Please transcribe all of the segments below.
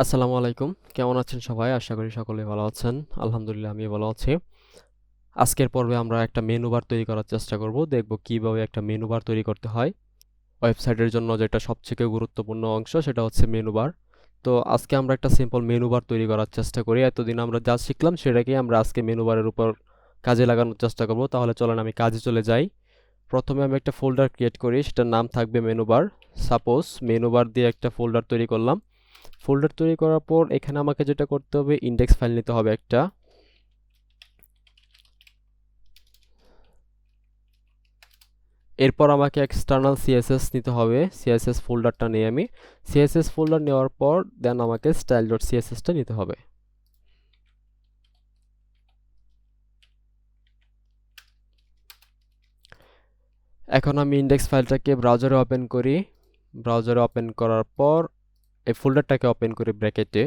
আসসালামু আলাইকুম। কেমন আছেন সবাই? আশা করি সকলেই ভালো আছেন। আলহামদুলিল্লাহ আমিও ভালো আছি। আজকের পর্বে আমরা একটা মেনু বার তৈরি করার চেষ্টা করব। দেখব কিভাবে একটা মেনু বার তৈরি করতে হয়। ওয়েবসাইটের জন্য যেটা সবথেকে গুরুত্বপূর্ণ অংশ সেটা হচ্ছে মেনু বার। তো আজকে আমরা একটা সিম্পল মেনু বার তৈরি করার চেষ্টা করি। এতদিন আমরা যা শিখলাম সেটাকেই আমরা আজকে মেনু বারের উপর কাজে লাগানোর চেষ্টা করব। তাহলে চলেন আমি কাজে চলে যাই। প্রথমে আমি একটা ফোল্ডার ক্রিয়েট করি, সেটার নাম থাকবে menu bar. Suppose menu bar দিয়ে একটা ফোল্ডার তৈরি করলাম। ফোল্ডার তৈরি করার পর এখানে আমাকে যেটা করতে হবে, ইন্ডেক্স ফাইল নিতে হবে একটা। এরপর আমাকে এক্সটার্নাল সিএসএস নিতে হবে। সিএসএস ফোল্ডারটা নিয়ে আমি সিএসএস ফোল্ডার নেওয়ার পর দেন আমাকে স্টাইল ডট সিএসএসটা নিতে হবে। এখন আমি ইন্ডেক্স ফাইলটাকে ব্রাউজারে ওপেন করি। ব্রাউজারে ওপেন করার পর এই ফোল্ডারটাকে ওপেন করি ব্র্যাকেটে।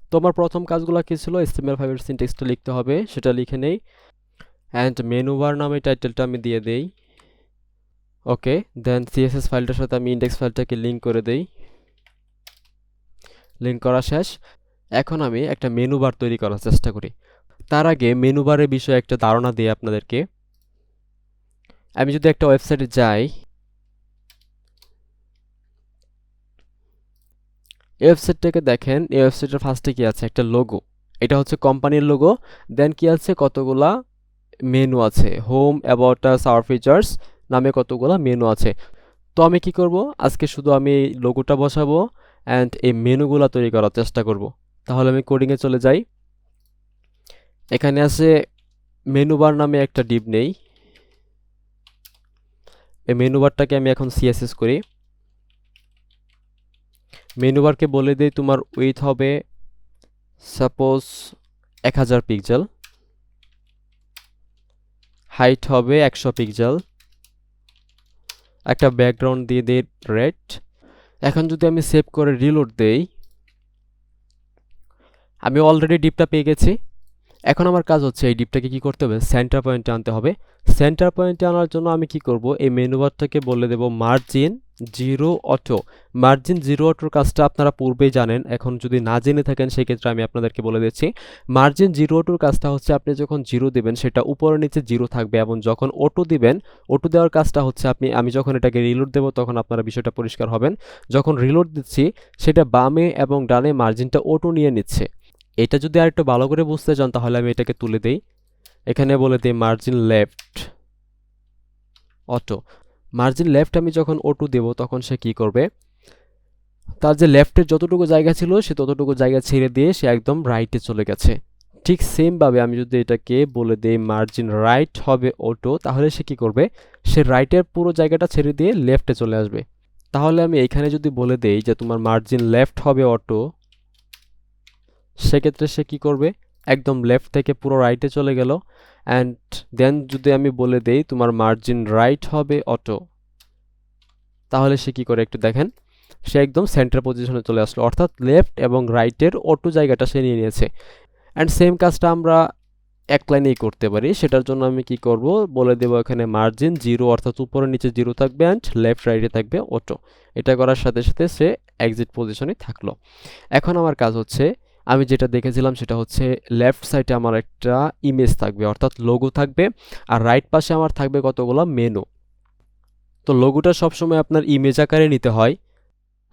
তো আমার প্রথম কাজগুলো কি ছিল, HTML5 এর সিনট্যাক্সটা লিখতে হবে, সেটা লিখে নেই। অ্যান্ড মেনু বার নামে টাইটেলটা আমি দিয়ে দেই। ওকে, দেন সিএসএস ফাইলটার সাথে আমি ইন্ডেক্স ফাইলটাকে লিংক করে দেই। লিংক করা শেষ। এখন আমি একটা মেনু বার তৈরি করার চেষ্টা করি। তার আগে মেনু বারের বিষয়ে একটা ধারণা দিই আপনাদেরকে। আমি যদি একটা ওয়েবসাইটে যাই, এই ওয়েবসাইটটাকে দেখেন। এই ওয়েবসাইটের ফার্স্টে কি আছে, একটা লোগো। এটা হচ্ছে কোম্পানির লোগো। দেন কি আছে, কতগুলা মেনু আছে, home, about us, our features নামে কতগুলা মেনু আছে। তো আমি কি করব, আজকে শুধু আমি এই লোগোটা বসাবো অ্যান্ড এই মেনুগুলা তৈরি করার চেষ্টা করব। তাহলে আমি কোডিংয়ে চলে যাই। এখানে আছে মেনু বার নামে একটা ডিভ নেই। এই মেনু বারটাকে আমি এখন সিএসএস করি। মেনু বারকে বলে দিই তোমার উইথ হবে সাপোজ 1000 পিক্সেল, হাইট হবে 100 পিক্সেল, একটা ব্যাকগ্রাউন্ড দিয়ে দিই রেড। এখন যদি আমি সেভ করে রিলোড দেই, আমি অলরেডি ডিপটা পেয়ে গেছি। এখন আমার কাজ হচ্ছে এই ডিপটাকে কি করতে হবে, সেন্টার পয়েন্টে আনতে হবে। সেন্টার পয়েন্টে আনার জন্য আমি কি করব, এই মেনু বারটাকে বলে দেব margin zero auto. Margin zero অটোর কাজটা আপনারা পূর্বেই জানেন, এখন যদি না জেনে থাকেন সেক্ষেত্রে আমি আপনাদেরকে বলে দিচ্ছি। মার্জিন জিরো অটোর কাজটা হচ্ছে আপনি যখন জিরো দিবেন সেটা উপরে নিচে জিরো থাকবে, এবং যখন অটো দিবেন, অটো দেওয়ার কাজটা হচ্ছে আমি যখন এটাকে রিলোড দেবো তখন আপনারা বিষয়টা পরিষ্কার হবেন। যখন রিলোড দিচ্ছি সেটা বামে এবং ডানে মার্জিনটা অটো নিয়ে নিচ্ছে। এটা যদি আরেকটু ভালো করে বুঝতে চান তাহলে আমি এটাকে তুলে দেই। এখানে বলে দিই margin left auto. Margin left আমি যখন অটো দেব তখন সে কি করবে, তার যে লেফটের যতটুকু জায়গা ছিল সে ততটুকু জায়গা ছেড়ে দিয়ে সে একদম রাইটে চলে গেছে। ঠিক সেম ভাবে আমি যদি এটাকে বলে দেই মার্জিন রাইট হবে অটো, তাহলে সে কি করবে, সে রাইটের পুরো জায়গাটা ছেড়ে দিয়ে লেফটে চলে আসবে। তাহলে আমি এখানে যদি বলে দেই যে তোমার মার্জিন লেফট হবে অটো, সেক্ষেত্রে সে কি করবে, একদম লেফট থেকে পুরো রাইটে চলে গেল। অ্যান্ড দেন যদি আমি বলে দেই তোমার মার্জিন রাইট হবে অটো, তাহলে সে কি করে একটু দেখেন, সে একদম সেন্টার পজিশনে চলে আসলো, অর্থাৎ লেফট এবং রাইটের অটো জায়গাটা সে নিয়ে নিয়েছে। অ্যান্ড সেম কাজটা আমরা এক লাইনেই করতে পারি। সেটার জন্য আমি কি করব, বলে দেবো এখানে মার্জিন জিরো, অর্থাৎ উপরে নিচে জিরো থাকবে অ্যান্ড লেফট রাইটে থাকবে অটো। এটা করার সাথে সাথে সে এক্সিট পজিশনে থাকলো। এখন আমার কাজ হচ্ছে, আমি যেটা দেখেছিলাম সেটা হচ্ছে লেফট সাইডে আমার একটা ইমেজ থাকবে, অর্থাৎ লোগো থাকবে, আর রাইট পাশে আমার থাকবে কতগুলো মেনু। তো লোগোটা সবসময় আপনার ইমেজ আকারে নিতে হয়।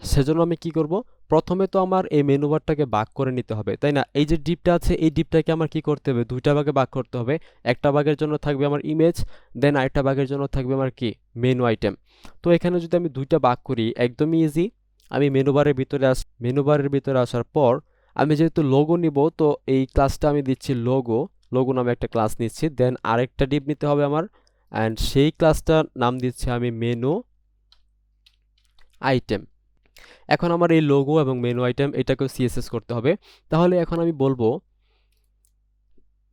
সেজন্য আমি কি করব, প্রথমে তো আমার এই মেনু বারটাকে ভাগ করে নিতে হবে, তাই না? এই যে ডিপটা আছে এই ডিপটাকে আমার কি করতে হবে, দুইটা ভাগে ভাগ করতে হবে। একটা ভাগের জন্য থাকবে আমার ইমেজ, দেন আরেকটা ভাগের জন্য থাকবে আমার কি, মেনু আইটেম। তো এখানে যদি আমি দুইটা ভাগ করি একদমই ইজি। আমি মেনু বারের ভিতরে আসার পর আমি যেহেতু লোগো নিব, তো এই ক্লাসটা আমি দিচ্ছি লোগো। লোগো নামে একটা ক্লাস নিচ্ছি, দেন আরেকটা ডিপ নিতে হবে আমার, অ্যান্ড সেই ক্লাসটার নাম দিচ্ছি আমি মেনু আইটেম। এখন আমার এই লোগো এবং মেনু আইটেম এটাকেও সিএসএস করতে হবে। তাহলে এখন আমি বলবো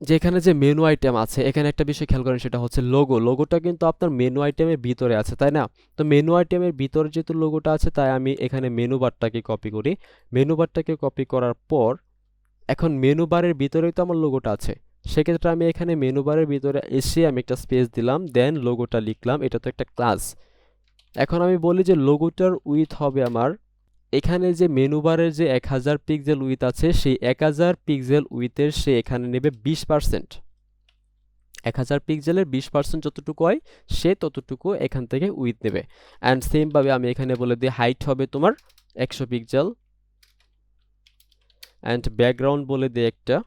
যে এখানে যে মেনু আইটেম আছে, এখানে একটা বিষয় খেয়াল করেন, সেটা হচ্ছে লোগো। লোগোটা কিন্তু আপনার মেনু আইটেমের ভিতরে আছে, তাই না? তো মেনু আইটেমের ভিতরে যেহেতু লোগোটা আছে, তাই আমি এখানে মেনু বারটাকে কপি করি। মেনু বারটাকে কপি করার পর এখন মেনু বারের ভিতরেই তো আমার লোগোটা আছে, সেক্ষেত্রে আমি এখানে মেনু বারের ভিতরে এসে আমি একটা স্পেস দিলাম, দেন লোগোটা লিখলাম। এটা তো একটা ক্লাস, এখন আমি বলি যে লোগোটার উইথ হবে আমার, এখানে যে মেনু বারের যে 1000 পিক্সেল উইথ আছে সেই 1000 পিক্সেল উইথের সে এখানে নেবে 20%। 1000 পিক্সেলের 20% যতটুকু হয় সে ততটুকু এখান থেকে উইথ নেবে। অ্যান্ড সেম ভাবে আমি এখানে বলে দিই হাইট হবে তোমার 100 পিক্সেল, অ্যান্ড ব্যাকগ্রাউন্ড বলে দিই একটা।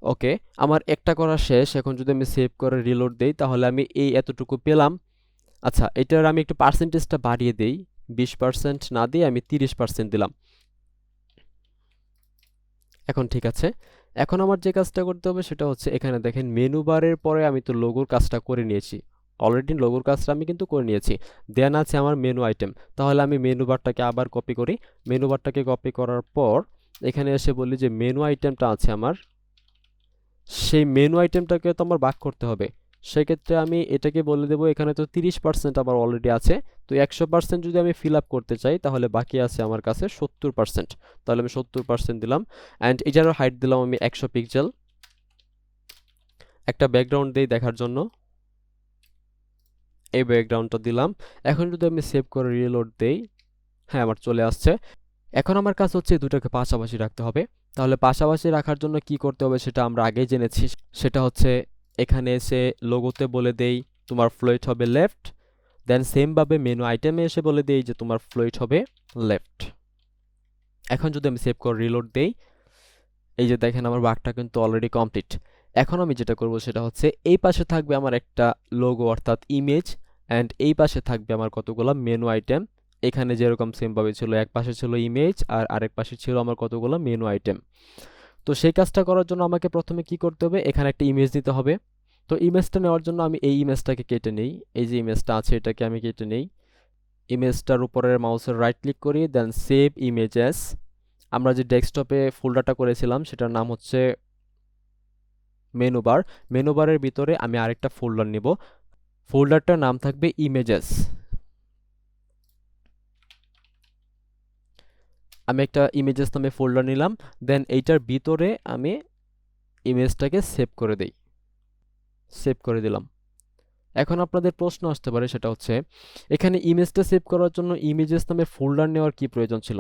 ওকে, আমার একটা করা শেষ। এখন যদি আমি সেভ করে রিলোড দেই তাহলে আমি এই এতটুকু পেলাম। আচ্ছা, এটার আমি একটু পার্সেন্টেজটা বাড়িয়ে দেই, 20% না দিয়ে আমি 30% দিলাম। এখন ঠিক আছে। এখন আমার যে কাজটা করতে হবে সেটা হচ্ছে এখানে দেখেন মেনু বারের পরে আমি তো লোগোর কাজটা করে নিয়েছি, অলরেডি লোগোর কাজটা আমি কিন্তু করে নিয়েছি। দেন আছে আমার মেনু আইটেম। তাহলে আমি মেনু বারটাকে আবার কপি করি। মেনু বারটাকে কপি করার পর এখানে এসে বলি যে মেনু আইটেমটা আছে আমার, সেই মেনু আইটেমটাকে তো আমার ভাগ করতে হবে। সেক্ষেত্রে আমি এটাকে বলে দেবো এখানে তো 30% আমার অলরেডি আছে, তো 100% যদি আমি ফিল আপ করতে চাই তাহলে বাকি আছে আমার কাছে 70%। তাহলে আমি 70% দিলাম। অ্যান্ড এটারও হাইট দিলাম আমি 100 পিক্সেল। একটা ব্যাকগ্রাউন্ড দিই দেখার জন্য, এই ব্যাকগ্রাউন্ডটা দিলাম। এখন যদি আমি সেভ করে রিলোড দেই, হ্যাঁ আমার চলে আসছে। এখন আমার কাজ হচ্ছে এই দুটোকে পাশাপাশি রাখতে হবে। তাহলে পাশাপাশি রাখার জন্য কি করতে হবে সেটা আমরা আগেই জেনেছি। সেটা হচ্ছে এখানে এসে লোগোতে বলে দেই তোমার ফ্লোট হবে লেফট, দেন সেমভাবে মেনু আইটেমে এসে বলে দেই যে তোমার ফ্লোট হবে লেফট। এখন যদি আমি সেভ করে রিলোড দেই, এই যে দেখেন আমার ওয়ার্কটা কিন্তু অলরেডি কমপ্লিট। এখন আমি যেটা করব সেটা হচ্ছে এই পাশে থাকবে আমার একটা লোগো অর্থাৎ ইমেজ, অ্যান্ড এই পাশে থাকবে আমার কতগুলো মেনু আইটেম। এখানে যেরকম সেমভাবে ছিল, এক পাশে ছিল ইমেজ আর আরেক পাশে ছিল আমার কতগুলো মেনু আইটেম। তো সেই কাজটা করার জন্য আমাকে প্রথমে কি করতে হবে, এখানে একটা ইমেজ নিতে হবে। তো ইমেজটা নেওয়ার জন্য আমি এই ইমেজটাকে কেটে নেই, এই যে ইমেজটা আছে এটাকে আমি কেটে নেই। ইমেজটার উপরের মাউসের রাইট ক্লিক করি, দেন সেভ ইমেজেস। আমরা যে ডেস্কটপে ফোল্ডারটা করেছিলাম সেটার নাম হচ্ছে মেনু বার। মেনু বারের ভিতরে আমি আরেকটা ফোল্ডার নিব, ফোল্ডারটার নাম থাকবে ইমেজেস। আমি একটা ইমেজেস নামে ফোল্ডার নিলাম, দেন এইটার ভিতরে আমি ইমেজটাকে সেভ করে দেই, সেভ করে দিলাম। এখন আপনাদের প্রশ্ন আসতে পারে সেটা হচ্ছে এখানে ইমেজটা সেভ করার জন্য ইমেজেস নামে ফোল্ডার নেওয়ার কি প্রয়োজন ছিল।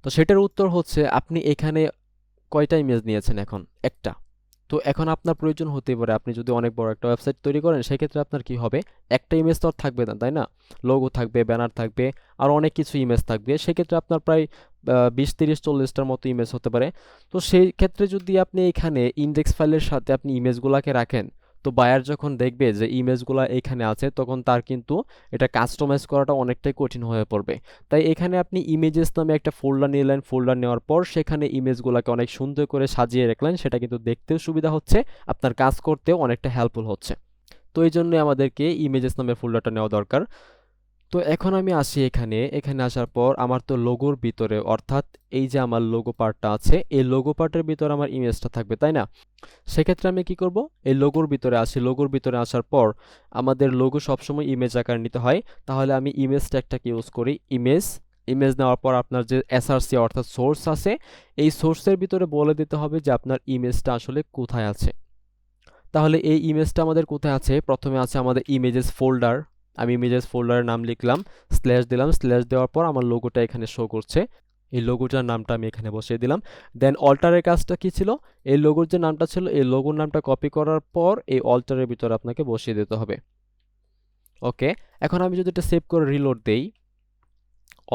তো সেটার উত্তর হচ্ছে আপনি এখানে কয়টা ইমেজ নিয়েছেন, এখন একটা। তো এখন আপনার প্রয়োজন হতে পারে আপনি যদি অনেক বড় একটা ওয়েবসাইট তৈরি করেন সেক্ষেত্রে আপনার কি হবে, একটা ইমেজ তো আর থাকবে না তাই না, লোগো থাকবে, ব্যানার থাকবে, আর অনেক কিছু ইমেজ থাকবে। সেক্ষেত্রে আপনার প্রায় 20, 30, 40টার মতো ইমেজ হতে পারে। তো সেই ক্ষেত্রে যদি আপনি এখানে ইনডেক্স ফাইলের সাথে আপনি ইমেজগুলোকে রাখেন, তো বায়ার যখন দেখবে যে ইমেজগুলো এখানে আছে তখন তার কিন্তু এটা কাস্টমাইজ করাটা অনেকটাই কঠিন হয়ে পড়বে। তাই এখানে আপনি ইমেজেস নামে একটা ফোল্ডার নিলেন, ফোল্ডার নেওয়ার পর সেখানে ইমেজগুলোকে অনেক সুন্দর করে সাজিয়ে রাখলেন, সেটা কিন্তু দেখতেও সুবিধা হচ্ছে, আপনার কাজ করতেও অনেকটা হেল্পফুল হচ্ছে। তো এই জন্য আমাদেরকে ইমেজেস নামের ফোল্ডারটা নেওয়া দরকার। তো এখন আমি আসি এখানে, এখানে আসার পর আমার তো লোগোর ভিতরে অর্থাৎ এই যে আমার লোগো পার্টটা আছে এই লোগো পার্টের ভিতরে আমার ইমেজটা থাকবে তাই না। সেক্ষেত্রে আমি কি করব, এই লোগোর ভিতরে আসি। লোগোর ভিতরে আসার পর আমাদের লোগো সবসময় ইমেজ আকার নিতে হয়, তাহলে আমি ইমেজ ট্যাগটাকে ইউজ করি। ইমেজ, ইমেজ নেওয়ার পর আপনার যে এসআরসি অর্থাৎ সোর্স আছে, এই সোর্সের ভিতরে বলে দিতে হবে যে আপনার ইমেজটা আসলে কোথায় আছে। তাহলে এই ইমেজটা আমাদের কোথায় আছে, প্রথমে আছে আমাদের ইমেজেস ফোল্ডার। আমি ইমেজেস ফোল্ডারের নাম লিখলাম, স্ল্যাশ দিলাম, স্ল্যাশ দেওয়ার পর আমার লোগোটা এখানে শো করছে, এই লোগোটার নামটা আমি এখানে বসিয়ে দিলাম। দেন অল্টারের কাজটা কি ছিল, এই লোগোর যে নামটা ছিল এই লোগোর নামটা কপি করার পর এই অল্টারের ভিতরে আপনাকে বসিয়ে দিতে হবে। ওকে, এখন আমি যদি এটা সেভ করে রিলোড দেই,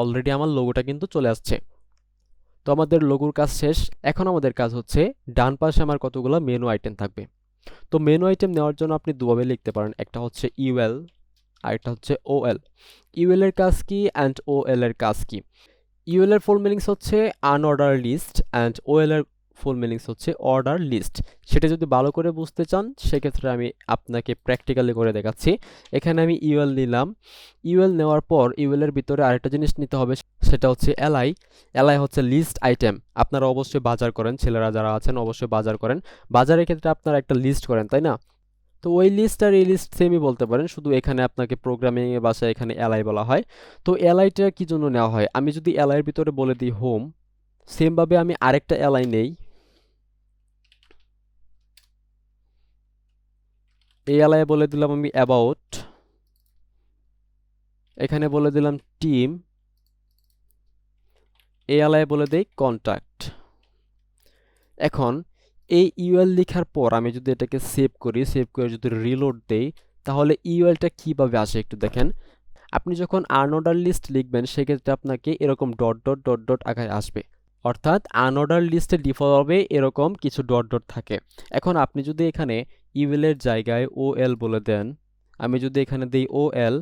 অলরেডি আমার লোগোটা কিন্তু চলে আসছে। তো আমাদের লোগোর কাজ শেষ। এখন আমাদের কাজ হচ্ছে ডান পাশে আমার কতগুলো মেনু আইটেম থাকবে। তো মেনু আইটেম নেওয়ার জন্য আপনি দুভাবে লিখতে পারেন, একটা হচ্ছে ইউএল আর একটা হচ্ছে ওএল। ইউএল এর কাজ কি অ্যান্ড ওএল এর কাজ কি। ইউএল এর ফুল মিনিংস হচ্ছে আনঅর্ডার লিস্ট অ্যান্ড ওএল এর ফুল মিনিংস হচ্ছে অর্ডার লিস্ট। সেটা যদি ভালো করে বুঝতে চান সেক্ষেত্রে আমি আপনাকে প্র্যাকটিক্যালি করে দেখাচ্ছি। এখানে আমি ইউএল নিলাম, ইউএল নেওয়ার পর ইউএল এর ভিতরে আরেকটা জিনিস নিতে হবে, সেটা হচ্ছে এলআই। এলআই হচ্ছে লিস্ট আইটেম। আপনারা অবশ্যই বাজার করেন, ছেলেরা যারা আছেন অবশ্যই বাজার করেন, বাজারের ক্ষেত্রে আপনারা একটা লিস্ট করেন তাই না। তো ওই লিস্ট আর এই লিস্ট সেমই বলতে পারেন, শুধু এখানে আপনাকে প্রোগ্রামিং এর ভাষায় এখানে এলআই বলা হয়। তো এলআইটা কি জন্য নেওয়া হয়, আমি যদি এলআই এর ভিতরে বলে দিই হোম, সেম ভাবে আমি আরেকটা এলআই নেই, এই এলাকায় বলে দিলাম আমি অ্যাবাউট, এখানে বলে দিলাম টিম, এই এলাকায় বলে দেই কন্ট্যাক্ট। এখন এই ইউএল লেখার পর আমি যদি এটাকে সেভ করি, সেভ করে যদি রিলোড দেই, তাহলে ইউএলটা কিভাবে আসে একটু দেখেন। আপনি যখন আনঅর্ডার লিস্ট লিখবেন সেক্ষেত্রে আপনাকে এরকম ডট ডট ডট ডট আকারে আসবে, অর্থাৎ আনঅর্ডার লিস্টে ডিফল্টভাবে এরকম কিছু ডট ডট থাকে। এখন আপনি যদি এখানে ইউএলের জায়গায় ওএল বলে দেন, আমি যদি এখানে দিই ওএল,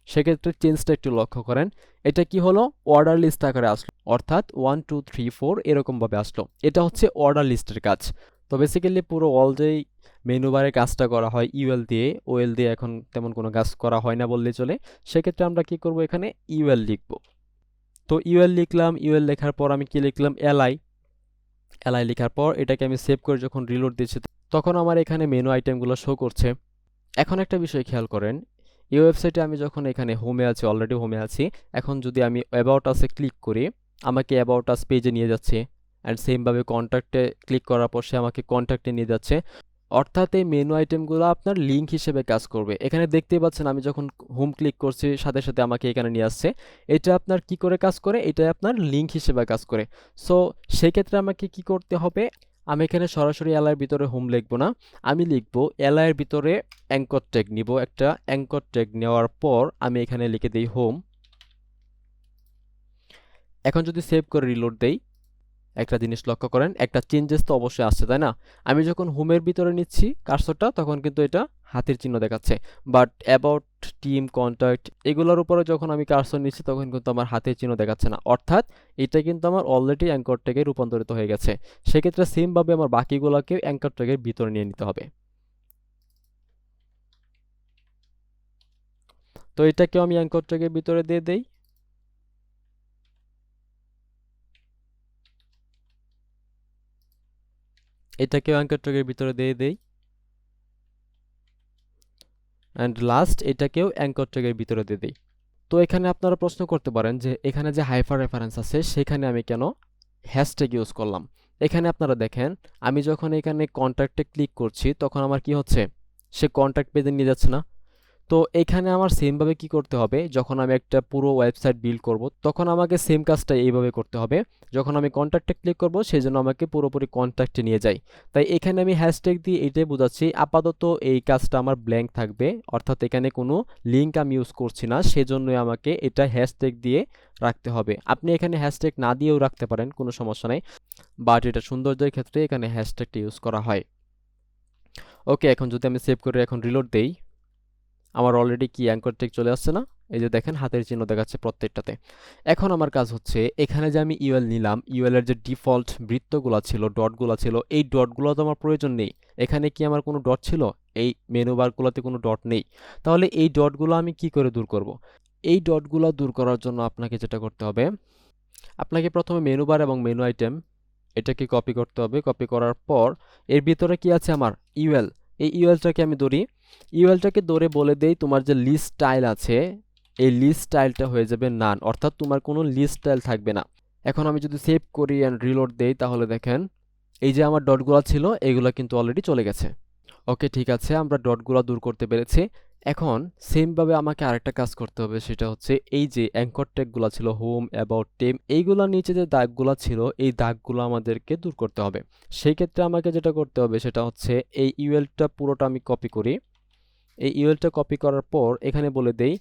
সেক্ষেত্রে চেঞ্জটা একটু লক্ষ্য করেন। এটা কি হলো, অর্ডার লিস্ট আকারে আসলো, অর্থাৎ 1 2 3 4 এরকমভাবে আসলো। এটা হচ্ছে অর্ডার লিস্টের কাজ। তো বেসিক্যালি পুরো অল যেই মেনু বারে কাজটা করা হয় ইউএল দিয়ে, ওএল দিয়ে এখন তেমন কোনো কাজ করা হয় না বললেই চলে। সেক্ষেত্রে আমরা কি করব, এখানে ইউএল লিখব। তো ইউএল লিখলাম, ইউএল লেখার পর আমি কি লিখলাম, এলআই। এলআই লেখার পর এটাকে আমি সেভ করে যখন রিলোড দিচ্ছি তখন আমার এখানে মেনু আইটেমগুলো শো করছে। এখন একটা বিষয় খেয়াল করেন, এই ওয়েবসাইটে আমি যখন এখানে হোমে আছি, অলরেডি হোমে আছি, এখন যদি আমি অ্যাবাউট আসে ক্লিক করি, আমাকে অ্যাবাউট আস পেজে নিয়ে যাচ্ছে। অ্যান্ড সেমভাবে কন্ট্যাক্টে ক্লিক করার পর সে আমাকে কন্ট্যাক্টে নিয়ে যাচ্ছে। অর্থাৎ এই মেনু আইটেমগুলো আপনার লিঙ্ক হিসেবে কাজ করবে। এখানে দেখতেই পাচ্ছেন আমি যখন হোম ক্লিক করছি সাথে সাথে আমাকে এখানে নিয়ে আসছে। এটা আপনার কি করে কাজ করে, এটা আপনার লিঙ্ক হিসেবে কাজ করে। সো সেক্ষেত্রে আমাকে কি করতে হবে, আমি এখানে সরাসরি এলআইয়ের ভিতরে হোম লিখবো না, আমি লিখবো এলআইয়ের ভিতরে অ্যাঙ্কর ট্যাগ নিব। একটা অ্যাঙ্কর ট্যাগ নেওয়ার পর আমি এখানে লিখে দিই হোম। এখন যদি সেভ করে রিলোড দেই, একটা জিনিস লক্ষ্য করেন, একটা চেঞ্জেস তো অবশ্যই আসছে, তাই না? আমি যখন হোমের ভিতরে নিচ্ছি কার্সরটা তখন কিন্তু এটা হাতের চিহ্ন দেখাচ্ছে, বাট অ্যাবাউট, টিম, কন্ট্যাক্ট এগুলোর উপরে যখন আমি কার্সর নিচ্ছি তখন কিন্তু আমার হাতের চিহ্ন দেখাচ্ছে না, অর্থাৎ এটা কিন্তু আমার অলরেডি অ্যাঙ্কর ট্যাগে রূপান্তরিত হয়ে গেছে। সেক্ষেত্রে সেমভাবে আমার বাকিগুলোকে অ্যাঙ্কর ট্যাগের ভিতরে নিয়ে নিতে হবে। তো এটাকেও আমি অ্যাঙ্কর ট্যাগের ভিতরে দিয়ে দেই। এটাকেও অ্যাঙ্কর ট্যাগের ভিতরে দিয়ে দেই। অ্যান্ড লাস্ট এটাকেও অ্যাঙ্কর ট্যাগের ভিতরে দিয়ে দিই। তো এখানে আপনারা প্রশ্ন করতে পারেন যে এখানে যে হাইপার রেফারেন্স আছে সেখানে আমি কেন হ্যাশট্যাগ ইউজ করলাম। এখানে আপনারা দেখেন, আমি যখন এখানে কন্ট্যাক্টে ক্লিক করছি তখন আমার কি হচ্ছে, সে কন্ট্যাক্ট পেজে নিয়ে যাচ্ছে না। তো এখানে আমার সেমভাবে কি করতে হবে, যখন আমি একটা পুরো ওয়েবসাইট বিল্ড করব তখন আমাকে সেম কাজটা এইভাবে করতে হবে। যখন আমি কন্ট্যাক্টে ক্লিক করব সেই জন্য আমাকে পুরোপুরি কন্ট্যাক্টে নিয়ে যাই। তাই এখানে আমি হ্যাশট্যাগ দিয়ে এটাই বোঝাচ্ছি, আপাতত এই কাজটা আমার ব্ল্যাঙ্ক থাকবে, অর্থাৎ এখানে কোনো লিঙ্ক আমি ইউজ করছি না, সেজন্যই আমাকে এটা হ্যাশট্যাগ দিয়ে রাখতে হবে। আপনি এখানে হ্যাশট্যাগ না দিয়েও রাখতে পারেন, কোনো সমস্যা নেই, বাট এটা সৌন্দর্যের ক্ষেত্রে এখানে হ্যাশট্যাগটা ইউজ করা হয়। ওকে, এখন যদি আমি সেভ করে এখন রিলোড দেই, আমার অলরেডি কি অ্যাঙ্কর ট্যাগ চলে আসছে না? এই যে দেখেন হাতের চিহ্ন দেখাচ্ছে প্রত্যেকটাতে। এখন আমার কাজ হচ্ছে এখানে যে আমি ইউএল নিলাম, ইউএল এর যে ডিফল্ট বৃত্তগুলো ছিল, ডটগুলো ছিল, এই ডটগুলো তো আমার প্রয়োজন নেই। এখানে কি আমার কোনো ডট ছিল? এই মেনু বারগুলোতে কোনো ডট নেই। তাহলে এই ডটগুলো আমি কি করে দূর করব? এই ডটগুলো দূর করার জন্য আপনাকে যেটা করতে হবে, আপনাকে প্রথমে মেনু বার এবং মেনু আইটেম এটাকে কপি করতে হবে। কপি করার পর এর ভিতরে কি আছে আমার ইউএল, এই ইউএলটাকে আমি ধরি। ইউএলটাকে ধরে বলে দেই তোমার যে লিস্ট স্টাইল আছে এই লিস্ট স্টাইলটা হয়ে যাবে নান, অর্থাৎ তোমার কোনো লিস্ট স্টাইল থাকবে না। এখন আমি যদি সেভ করি অ্যান্ড রিলোড দেই তাহলে দেখেন এই যে আমার ডটগুলো ছিল এগুলো কিন্তু অলরেডি চলে গেছে। ওকে, ঠিক আছে, আমরা ডটগুলো দূর করতে পেরেছি। এখন সেমভাবে আমাকে আরেকটা কাজ করতে হবে, সেটা হচ্ছে এই যে অ্যাঙ্কর ট্যাগগুলো ছিল হোম, অ্যাবাউট, টেম, এইগুলোর নিচে যে দাগগুলো ছিল এই দাগগুলো আমাদেরকে দূর করতে হবে। সেই ক্ষেত্রে আমাকে যেটা করতে হবে সেটা হচ্ছে এই ইউএলটা পুরোটা আমি কপি করি। এই ইউএলটা কপি করার পর এখানে বলে দেই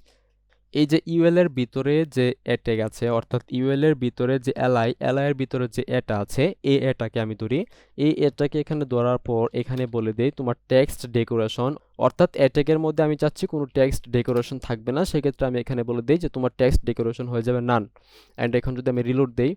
এই যে ইউএল এর ভিতরে যে ট্যাগ আছে, অর্থাৎ ইউএল এর ভিতরে যে এলআই, এলআই এর ভিতরে যে এটা আছে এই এটাকে আমি ধরি। এই এটাকে এখানে ধরার পর এখানে বলে দেই তোমার টেক্সট ডেকোরেশন, অর্থাৎ এর মধ্যে আমি চাচ্ছি কোনো টেক্সট ডেকোরেশন থাকবে না, সেক্ষেত্রে আমি এখানে বলে দিই যে তোমার টেক্সট ডেকোরেশন হয়ে যাবে নান। অ্যান্ড এখন যদি আমি রিলোড দেই,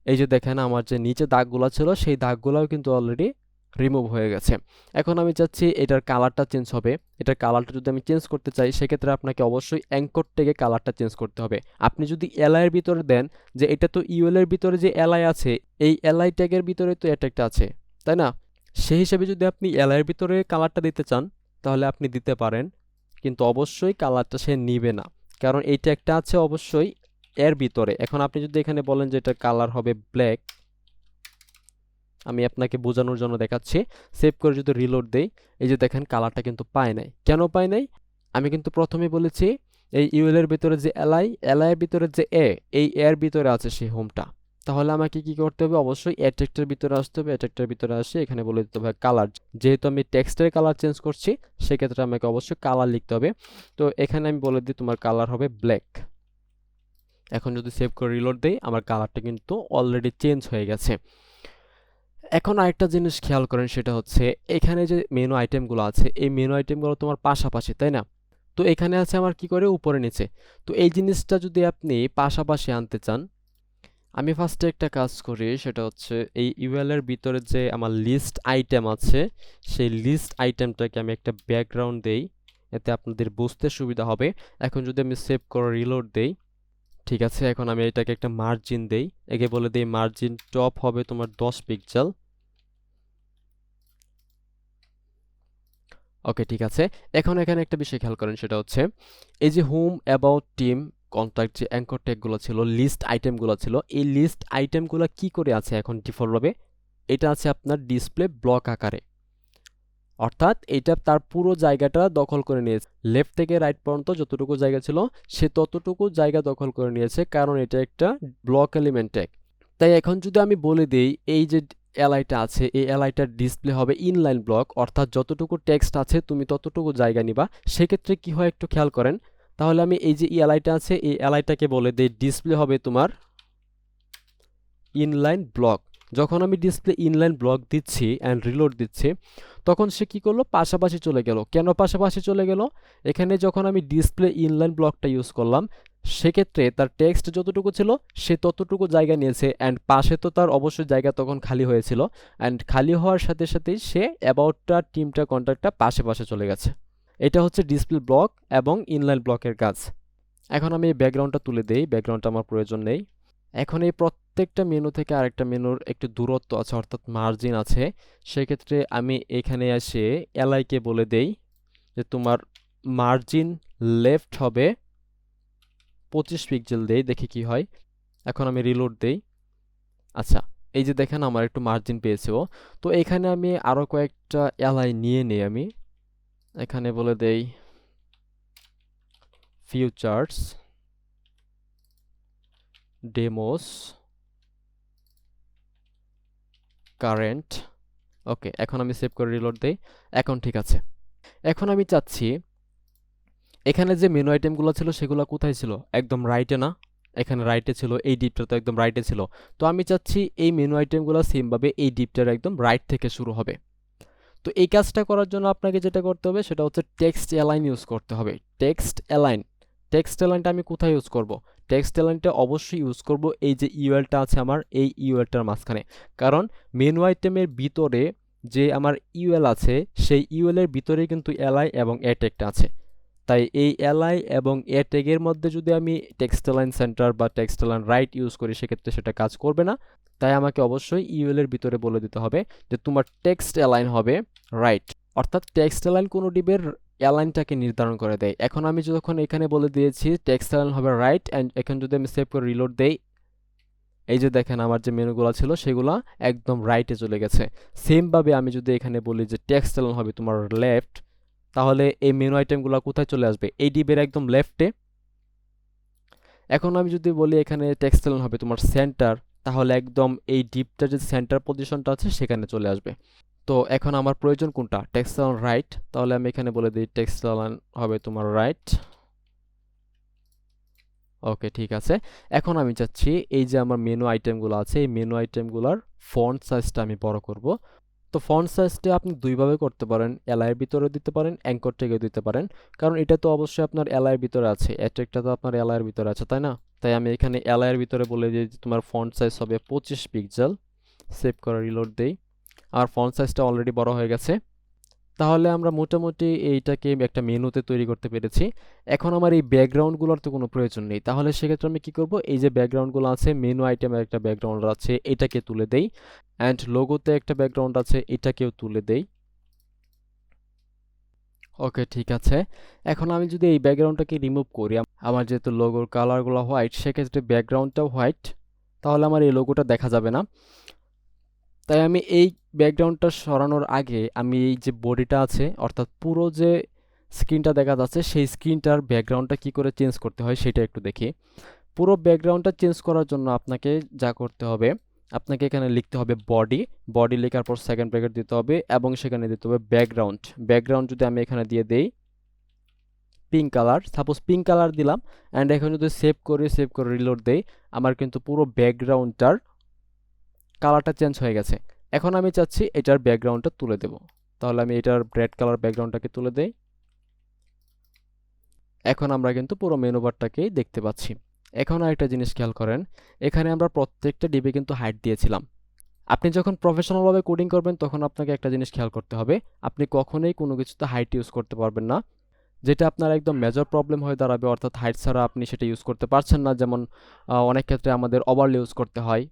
এই যে দেখেন আমার যে নিচে দাগগুলো ছিল সেই দাগগুলোও কিন্তু অলরেডি রিমুভ হয়ে গেছে। এখন আমি চাচ্ছি এটার কালারটা চেঞ্জ হবে। এটার কালারটা যদি আমি চেঞ্জ করতে চাই সেক্ষেত্রে আপনাকে অবশ্যই অ্যাঙ্কর ট্যাগে কালারটা চেঞ্জ করতে হবে। আপনি যদি এলআই এর ভিতরে দেন যে এটা তো ইউএল এর ভিতরে যে এলআই আছে এই এলআই ট্যাগের ভিতরে তো এটা একটা আছে, তাই না? সেই হিসেবে যদি আপনি এলআই এর ভিতরে কালারটা দিতে চান তাহলে আপনি দিতে পারেন, কিন্তু অবশ্যই কালারটা সে নিবে না, কারণ এই ট্যাগটা আছে অবশ্যই এর ভিতরে। এখন আপনি যদি এখানে বলেন যে এটার কালার হবে ব্ল্যাক, আমি আপনাকে বোঝানোর জন্য দেখাচ্ছি। সেভ করে যদি রিলোড দেই, এই যে দেখেন কালারটা কিন্তু পায় নাই। কেন পায় নাই? আমি কিন্তু প্রথমেই বলেছি এই ইউএল এর ভিতরে যে এলআই, এলআই এর ভিতরে যে এ, এই এর ভিতরে আছে সেই হোমটা। তাহলে আমাকে কি করতে হবে? অবশ্যই অ্যাট্রাক্টের ভিতরে আসতে হবে। অ্যাট্রাক্টের ভিতরে আসে এখানে বলে দিতে হবে কালার। যেহেতু আমি টেক্সটের কালার চেঞ্জ করছি, সেক্ষেত্রে আমাকে অবশ্যই কালার লিখতে হবে। তো এখানে আমি বলে দিই তোমার কালার হবে ব্ল্যাক। এখন যদি সেভ করে রিলোড দেই, আমার কালারটা কিন্তু অলরেডি চেঞ্জ হয়ে গেছে। এখন আরেকটা জিনিস খেয়াল করেন, সেটা হচ্ছে এখানে যে মেনু আইটেমগুলো আছে, এই মেনু আইটেমগুলো তোমার পাশাপাশি, তাই না? তো এখানে আছে আমার কি করে উপরে নিচে। তো এই জিনিসটা যদি আপনি পাশাপাশি আনতে চান, আমি ফার্স্টে একটা কাজ করি, সেটা হচ্ছে এই ইউএল এর ভিতরে যে আমার লিস্ট আইটেম আছে, সেই লিস্ট আইটেমটাকে আমি একটা ব্যাকগ্রাউন্ড দেই, এতে আপনাদের বুঝতে সুবিধা হবে। এখন যদি আমি সেভ করে রিলোড দেই, ঠিক আছে, এখন আমি এটাকে একটা মার্জিন দেই, একে বলে দেই মার্জিন টপ হবে তোমার 10 পিক্সেল। ওকে, ঠিক আছে। এখন এখানে একটা বিষয় খেয়াল করেন, সেটা হচ্ছে এই যে হোম, অ্যাবাউট, টিম, কন্ট্যাক্ট, যে অ্যাঙ্কর ট্যাগগুলো ছিল, লিস্ট আইটেমগুলো ছিল, এই লিস্ট আইটেমগুলো কি করে আছে এখন ডিফল্টভাবে? এটা আছে আপনার ডিসপ্লে ব্লক আকারে, অর্থাৎ এটা তার পুরো জায়গাটা দখল করে নিয়েছে। লেফট থেকে রাইট পর্যন্ত যতটুকু জায়গা ছিল, সে ততটুকু জায়গা দখল করে নিয়েছে, কারণ এটা একটা ব্লক এলিমেন্ট ট্যাগ। তাই এখন যদি আমি বলে দেই এই যে এলআইটা আছে, এই এলআইটার ডিসপ্লে হবে ইনলাইন ব্লক, অর্থাৎ যতটুকু টেক্সট আছে তুমি ততটুকু জায়গা নিবা, সেক্ষেত্রে কি হয় একটু খেয়াল করেন। তাহলে আমি এই যে এলআইটা আছে, এই এলআইটাকে বলে দেই ডিসপ্লে হবে তোমার ইনলাইন ব্লক। যখন আমি ডিসপ্লে ইনলাইন ব্লক দিচ্ছি অ্যান্ড রিলোড দিচ্ছি, তখন সে কি করলো? পাশাপাশি চলে গেল। কেন পাশাপাশি চলে গেল? এখানে যখন আমি ডিসপ্লে ইনলাইন ব্লকটা ইউজ করলাম, সেক্ষেত্রে তার টেক্সট যতটুকু ছিল সে ততটুকু জায়গা নিয়েছে, অ্যান্ড পাশে তো তার অবশ্যই জায়গা তখন খালি হয়েছিল, অ্যান্ড খালি হওয়ার সাথে সাথেই সে অ্যাবাউটটা, টিমটা, কন্ট্যাক্টটা পাশে পাশে চলে গেছে। এটা হচ্ছে ডিসপ্লে ব্লক এবং ইনলাইন ব্লকের কাজ। এখন আমি এই ব্যাকগ্রাউন্ডটা তুলে দেই, ব্যাকগ্রাউন্ডটা আমার প্রয়োজন নেই। এখন এই প্রত্যেকটা মেনু থেকে আরেকটা মেনুর একটু দূরত্ব আছে, অর্থাৎ মার্জিন আছে। সেক্ষেত্রে আমি এখানে এসে এলআইকে বলে দেই যে তোমার মার্জিন লেফট হবে 25 পিক্সেল দেই, দেখি কি হয়। এখন আমি রিলোড দেই। আচ্ছা, এই যে দেখেন আমার একটু মার্জিন পেয়েছে ও। তো এখানে আমি আরো কয়েকটা এলআই নিয়ে নেই। আমি এখানে বলে দেই ফিউচার্স, ডেমোস, কারেন্ট। ওকে, এখন আমি সেভ করে রিলোড দেই। এখন ঠিক আছে। এখন আমি চাচ্ছি এখানে যে মেনু আইটেমগুলো ছিল সেগুলো কোথায় ছিল? একদম রাইটে না? এখানে রাইটে ছিল, এই ডিপটা তো একদম রাইটে ছিল। তো আমি চাচ্ছি এই মেনু আইটেমগুলো সেমভাবে এই ডিপটার একদম রাইট থেকে শুরু হবে। তো এই কাজটা করার জন্য আপনাকে যেটা করতে হবে সেটা হচ্ছে টেক্সট অ্যালাইন ইউজ করতে হবে। টেক্সট অ্যালাইন, টেক্সট অ্যালাইনটা আমি কোথায় ইউজ করব? টেক্সট অ্যালাইনটা অবশ্যই ইউজ করব এই যে ইউএলটা আছে আমার, এই ইউএলটার মাঝখানে। কারণ মেনু আইটেমের ভিতরে যে আমার ইউএল আছে, সেই ইউএল এর ভিতরে কিন্তু এলআই এবং এ ট্যাগটা আছে। তাই এই এলআই এবং এ ট্যাগের মধ্যে যদি আমি টেক্সট অ্যালাইন সেন্টার বা টেক্সট অ্যালাইন রাইট ইউজ করি, সেক্ষেত্রে সেটা কাজ করবে না। তাই আমাকে অবশ্যই ইউএল এর ভিতরে বলে দিতে হবে যে তোমার টেক্সট অ্যালাইন হবে রাইট, অর্থাৎ টেক্সট অ্যালাইন কোনো ডিবের অ্যালাইনটাকে নির্ধারণ করে দেয়। এখন আমি যখন এখানে বলে দিয়েছি টেক্সট অ্যালাইন হবে রাইট, অ্যান্ড এখন যদি আমি সেভ করে রিলোড দেই, এই যে দেখেন আমার যে মেনুগুলো ছিল সেগুলো একদম রাইটে চলে গেছে। সেমভাবে আমি যদি এখানে বলি যে টেক্সট অ্যালাইন হবে তোমার লেফট, তাহলে এই মেনু আইটেমগুলো কোথায় চলে আসবে? এই ডিবের একদম লেফটে। এখন আমি যদি বলি এখানে টেক্সট অ্যালাইন হবে তোমার সেন্টার, তাহলে একদম এই ডিপটার যে সেন্টার পজিশনটা আছে সেখানে চলে আসবে। তো এখন আমার প্রয়োজন কোনটা? Text align right. তাহলে আমি এখানে বলে দিই টেক্সট অ্যালাইন হবে তোমার রাইট। ওকে, ঠিক আছে। এখন আমি চাচ্ছি এই যে আমার মেনু আইটেমগুলো আছে, এই মেনু আইটেমগুলোর ফন্ট সাইজটা আমি বড় করব। তো ফন্ট সাইজটা আপনি দুইভাবে করতে পারেন, এলআই এর ভিতরে দিতে পারেন, অ্যাঙ্কর ট্যাগেও দিতে পারেন। কারণ এটা তো অবশ্যই আপনার এলআই এর ভিতরে আছে, অ্যাট্যাগটা তো আপনার এলআই এর ভিতরে আছে, তাই না? তাই আমি এখানে এলআই এর ভিতরে বলে দিই যে তোমার ফন্ট সাইজ হবে 25 পিক্সেল। সেভ করে রিলোড দেই। আর ফন্ট সাইজটা অলরেডি বড় হয়ে গেছে। তাহলে আমরা মোটামুটি এইটাকে একটা মেনুতে তৈরি করতে পেরেছি। এখন আমার এই ব্যাকগ্রাউন্ডগুলোর তো কোনো প্রয়োজন নেই। তাহলে সেক্ষেত্রে আমি কি করব? এই যে ব্যাকগ্রাউন্ডগুলো আছে, মেনু আইটেমের একটা ব্যাকগ্রাউন্ড আছে, এটাকে তুলে দেই, অ্যান্ড লোগোতে একটা ব্যাকগ্রাউন্ড আছে, এটাকেও তুলে দেই। ওকে, ঠিক আছে। এখন আমি যদি এই ব্যাকগ্রাউন্ডটাকে রিমুভ করি, আমার যেহেতু লোগোর কালারগুলো হোয়াইট, সেক্ষেত্রে ব্যাকগ্রাউন্ডটাও হোয়াইট, তাহলে আমার এই লোগোটা দেখা যাবে না। তাই আমি এই ব্যাকগ্রাউন্ডটা সরানোর আগে আমি এই যে বডিটা আছে অর্থাৎ পুরো যে স্ক্রিনটা দেখা যাচ্ছে সেই স্ক্রিনটার ব্যাকগ্রাউন্ডটা কি করে চেঞ্জ করতে হয় সেটা একটু দেখি। পুরো ব্যাকগ্রাউন্ডটা চেঞ্জ করার জন্য আপনাকে যা করতে হবে, আপনাকে এখানে লিখতে হবে বডি, বডি লেখার পর সেকেন্ড ব্র্যাকেট দিতে হবে এবং সেখানে দিতে হবে ব্যাকগ্রাউন্ড। ব্যাকগ্রাউন্ড যদি আমি এখানে দিয়ে দেই pink colour, suppose pink colour দিলাম, অ্যান্ড এখন যদি সেভ করে রিলোড দেই, আমার কিন্তু পুরো ব্যাকগ্রাউন্ডটার কালারটা চেঞ্জ হয়ে গেছে। এখন আমি চাচ্ছি এটার ব্যাকগ্রাউন্ডটা তুলে দেব, তাহলে আমি এটার রেড কালার ব্যাকগ্রাউন্ডটাকে তুলে দেই। এখন আমরা কিন্তু পুরো মেনু বারটাকেই দেখতে পাচ্ছি। এখন আরেকটা জিনিস খেয়াল করেন, এখানে আমরা প্রত্যেকটা ডিবে কিন্তু হাইট দিয়েছিলাম। আপনি যখন প্রফেশনালভাবে কোডিং করবেন তখন আপনাকে একটা জিনিস খেয়াল করতে হবে, আপনি কখনোই কোনো কিছুতে হাইট ইউজ করতে পারবেন না, যেটা আপনার একদম মেজর প্রবলেম হয়ে দাঁড়াবে। অর্থাৎ হাইট ছাড়া আপনি সেটা ইউজ করতে পারছেন না। যেমন অনেক ক্ষেত্রে আমাদের ওভারলে ইউজ করতে হয়,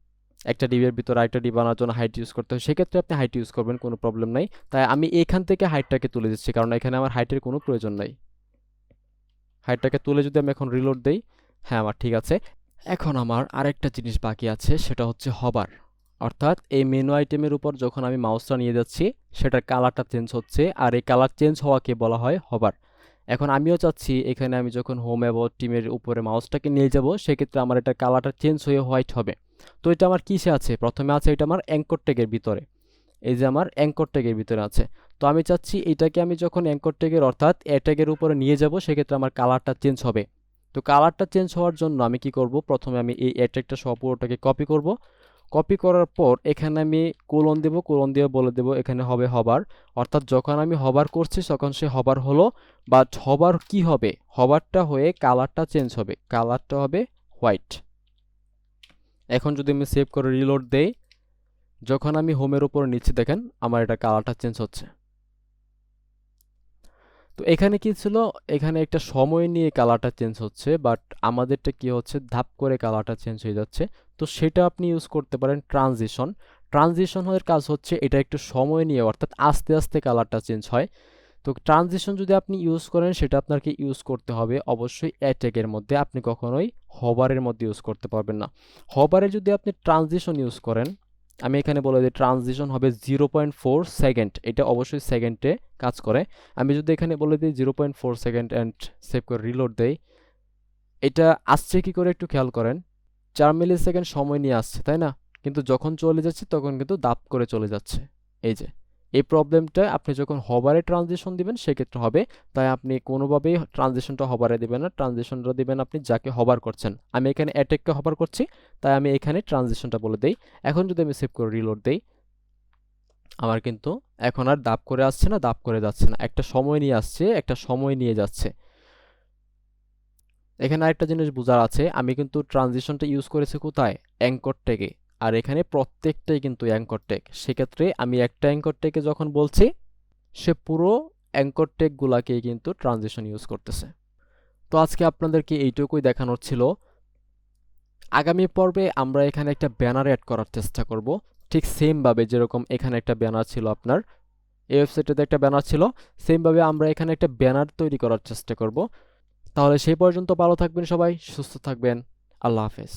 একটা ডিবের ভিতরে আরেকটা ডিব আনার জন্য হাইট ইউজ করতে হয়, সেক্ষেত্রে আপনি হাইট ইউজ করবেন, কোনো প্রবলেম নাই। তাই আমি এখান থেকে হাইটটাকে তুলে দিচ্ছি, কারণ এখানে আমার হাইটের কোনো প্রয়োজন নাই। হাইটটাকে তুলে যদি আমি এখন রিলোড দেই, হ্যাঁ আমার ঠিক আছে। এখন আমার আরেকটা জিনিস বাকি আছে, সেটা হচ্ছে হবার। অর্থাৎ এই মেনু আইটেমের উপর যখন আমি মাউসটা নিয়ে যাচ্ছি সেটার কালারটা চেঞ্জ হচ্ছে, আর এই কালার চেঞ্জ হওয়াকে বলা হয় হবার। এখন আমিও চাচ্ছি এখানে আমি যখন হোম অ্যাবাউট টিমের উপরে মাউসটাকে নিয়ে যাব সেক্ষেত্রে আমার এটা কালারটা চেঞ্জ হয়ে হোয়াইট হবে। তো এটা আমার কিসে আছে? প্রথমে আছে এটা আমার অ্যাঙ্কর ট্যাগের ভিতরে, এই যে আমার অ্যাঙ্কর ট্যাগের ভিতরে আছে। তো আমি চাচ্ছি এটাকে আমি যখন অ্যাঙ্কর ট্যাগের অর্থাৎ এ ট্যাগের উপরে নিয়ে যাব সেক্ষেত্রে আমার কালারটা চেঞ্জ হবে। তো কালারটা চেঞ্জ হওয়ার জন্য আমি কি করব, প্রথমে আমি এই এ ট্যাগটা সহ পুরোটাকে কপি করব। কপি করার পর এখানে আমি কোলন দেব, কোলন দিয়ে বলে দেব এখানে হবে হবার। অর্থাৎ যখন আমি হবার করছি তখন সে হবার হলো, বাট হবার কি হবে, হবারটা হয়ে কালারটা চেঞ্জ হবে, কালারটা হবে হোয়াইট। এখন যদি আমি সেভ করে রিলোড দেই, যখন আমি হোমের উপর নিচ্ছি দেখেন আমার এটা কালারটা চেঞ্জ হচ্ছে। তো এখানে কি ছিল, এখানে একটা সময় নিয়ে কালারটা চেঞ্জ হচ্ছে, বাট আমাদেরটা কি হচ্ছে ধাপ করে কালারটা চেঞ্জ হয়ে যাচ্ছে। তো সেটা আপনি ইউজ করতে পারেন ট্রানজিশন। ট্রানজিশনের কাজ হচ্ছে এটা একটু সময় নিয়ে অর্থাৎ আস্তে আস্তে কালারটা চেঞ্জ হয়। তো ট্রানজিশন যদি আপনি ইউজ করেন সেটা আপনাকে ইউজ করতে হবে অবশ্যই অ্যাটেকের মধ্যে, আপনি কখনোই হবারের মধ্যে ইউজ করতে পারবেন না। হবারে যদি আপনি ট্রানজিশন ইউজ করেন, আমি এখানে বলে দিই ট্রানজিশন হবে 0.4 সেকেন্ড, এটা অবশ্যই সেকেন্ডে কাজ করে। আমি যদি এখানে বলে দিই 0.4 সেকেন্ড অ্যান্ড সেভ করে রিলোড দেই, এটা আসছে কি করে একটু খেয়াল করেন, 4 মিলি সেকেন্ড সময় নিয়ে আসছে তাই না, কিন্তু যখন চলে যাচ্ছে তখন কিন্তু দাপ করে চলে যাচ্ছে। এই যে এই প্রবলেমটা আপনি যখন হবারে ট্রানজিশন দিবেন সেক্ষেত্রে হবে। তাই আপনি কোনোভাবেই ট্রানজিশনটা হবারে দিবেন না, ট্রানজিশনটা দিবেন আপনি যাকে হবার করছেন। আমি এখানে অ্যাটেককে হবার করছি, তাই আমি এখানে ট্রানজিশনটা বলে দেই। এখন যদি আমি সেভ করে রিলোড দেই, আমার কিন্তু এখন আর দাপ করে আসছে না, দাপ করে যাচ্ছে না, একটা সময় নিয়ে আসছে, একটা সময় নিয়ে যাচ্ছে। এখানে আরেকটা জিনিস বোঝার আছে, আমি কিন্তু ট্রানজিশনটা ইউজ করেছি কোথায়, অ্যাঙ্কর ট্যাগে, আর এখানে প্রত্যেকটাই কিন্তু অ্যাঙ্কর ট্যাগ। সেক্ষেত্রে আমি একটা অ্যাঙ্কর ট্যাগে যখন বলছি সে পুরো অ্যাঙ্কর ট্যাগগুলাকেই কিন্তু ট্রানজিশন ইউজ করতেছে। তো আজকে আপনাদেরকে এইটুকুই দেখানোর ছিল। আগামী পর্বে আমরা এখানে একটা ব্যানার অ্যাড করার চেষ্টা করব, ঠিক সেমভাবে যেরকম এখানে একটা ব্যানার ছিল, আপনার এই ওয়েবসাইটটাতে একটা ব্যানার ছিল, সেমভাবে আমরা এখানে একটা ব্যানার তৈরি করার চেষ্টা করব। তাহলে সেই পর্যন্ত ভালো থাকবেন সবাই, সুস্থ থাকবেন, আল্লাহ হাফেজ।